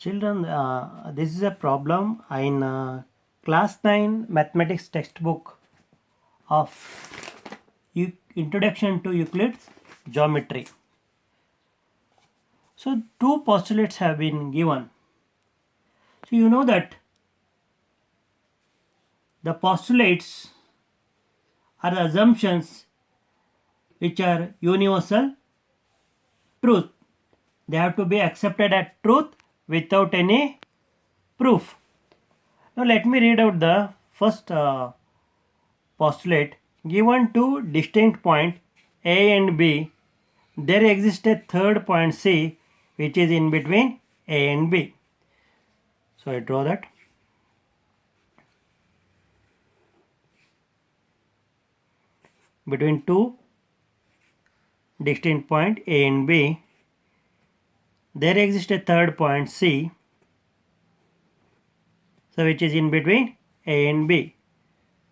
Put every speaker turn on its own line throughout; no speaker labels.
Children, this is a problem in class 9 mathematics textbook of Introduction to Euclid's Geometry. So, two postulates have been given. So, you know that the postulates are the assumptions which are universal truth. They have to be accepted as truth without any proof. Now, let me read out the first postulate. Given two distinct points A and B, there exists a third point C which is in between A and B. So I draw that. Between two distinct points A and B, there exists a third point C, so which is in between A and B.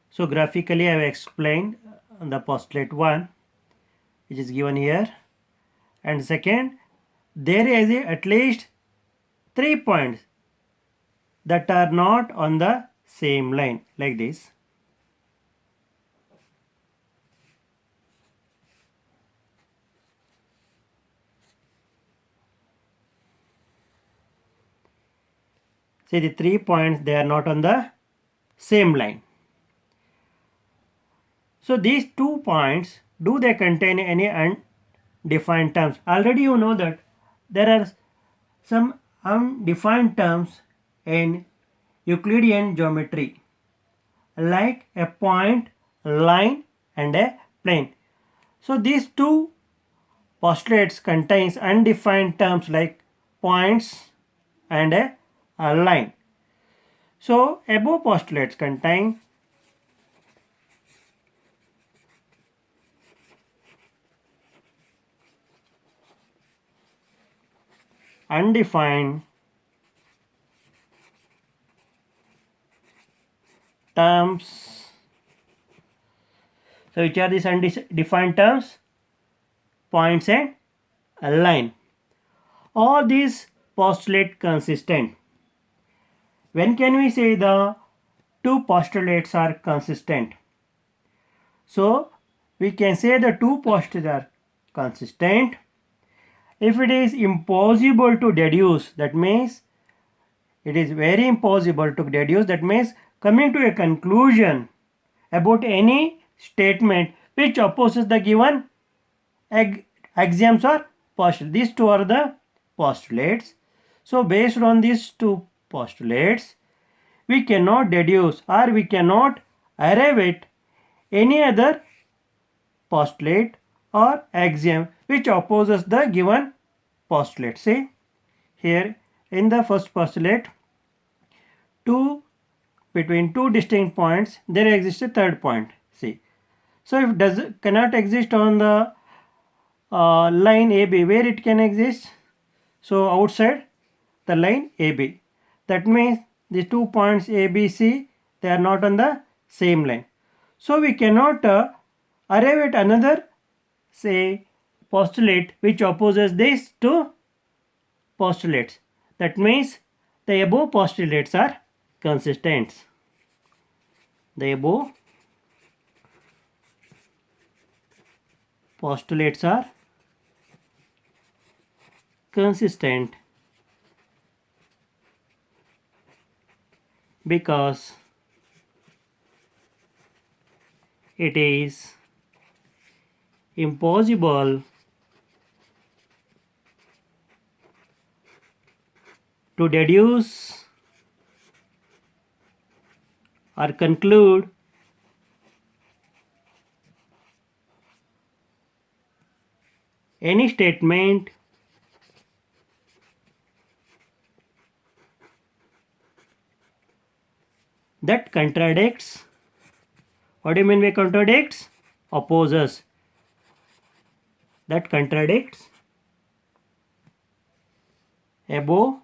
So graphically I have explained the postulate 1 which is given here, and second, there is at least 3 points that are not on the same line like this. See, the 3 points, they are not on the same line. So these 2 points, do they contain any undefined terms? Already you know that there are some undefined terms in Euclidean geometry, like a point, line and a plane. So these two postulates contains undefined terms like points and a line. So above postulates contain undefined terms. So which are these undefined terms? Points and a line. All these postulate consistent. When can we say the two postulates are consistent? So we can say the two postulates are consistent if it is impossible to deduce. That means it is very impossible to deduce. That means coming to a conclusion about any statement which opposes the given axioms or postulates. These two are the postulates. So based on these two postulates, we cannot deduce or we cannot arrive at any other postulate or axiom which opposes the given postulate. See here in the first postulate, between two distinct points there exists a third point C. So if does cannot exist on the line AB, where it can exist? So outside the line AB. That means the 2 points ABC, they are not on the same line. So we cannot arrive at another, say, postulate which opposes these two postulates. That means the above postulates are consistent. The above postulates are consistent because it is impossible to deduce or conclude any statement that contradicts. What do you mean by contradicts? Opposes. That contradicts above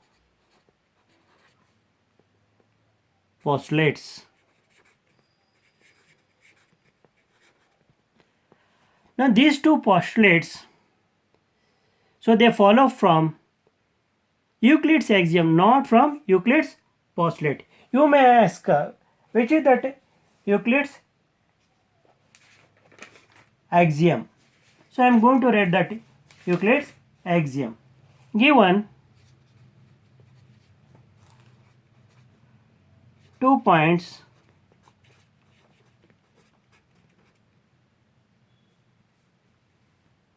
postulates. Now these two postulates, so they follow from Euclid's axiom, not from Euclid's postulate. You may ask, which is that Euclid's axiom? So I am going to write that Euclid's axiom. Given 2 points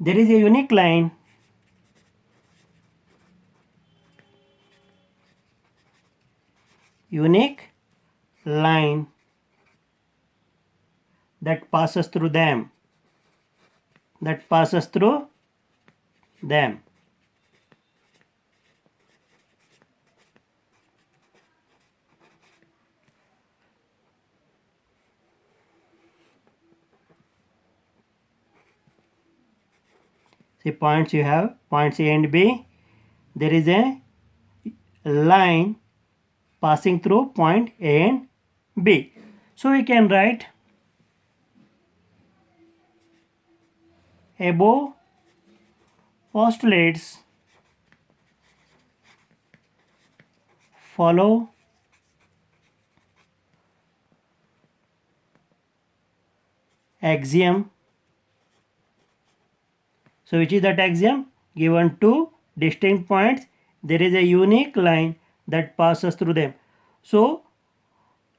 there is a unique line that passes through them. See, points you have, points A and B. There is a line passing through point A and B. So we can write above postulates follow axiom. So which is that axiom? Given two distinct points, there is a unique line that passes through them. So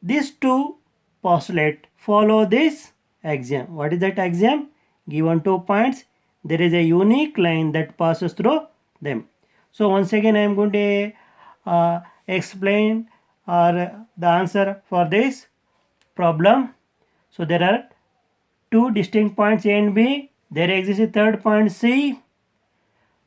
these two postulates follow this axiom. What is that axiom? Given 2 points, there is a unique line that passes through them. So once again I am going to explain the answer for this problem. So there are two distinct points A and B. There exists a third point C,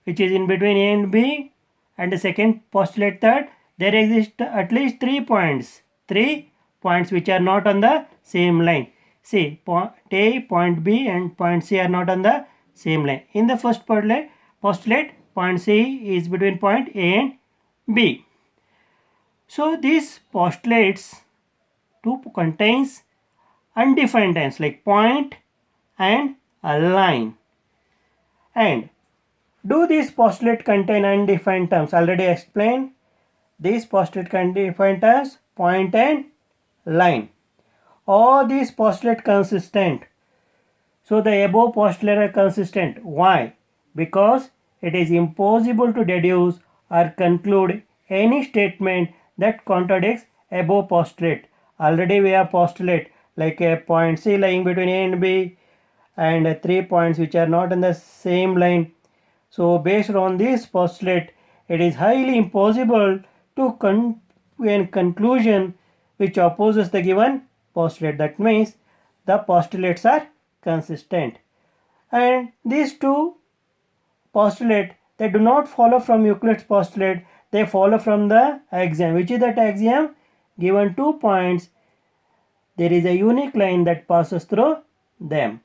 which is in between A and B, and the second postulate that there exist at least 3 points. 3 points which are not on the same line. See, point A, point B and point C are not on the same line. In the first postulate, point C is between point A and B. So these postulates two contains undefined terms like point and a line. And do these postulate contain undefined terms? Already explained. These postulate contain defined terms, point and line. All these postulate consistent. So the above postulate are consistent. Why? Because it is impossible to deduce or conclude any statement that contradicts above postulate. Already we have postulate like a point C lying between A and B and 3 points which are not in the same line. So based on this postulate, it is highly impossible to come to a conclusion which opposes the given postulate. That means the postulates are consistent. And these two postulates, they do not follow from Euclid's postulate, they follow from the axiom. Which is that axiom? Given 2 points, there is a unique line that passes through them.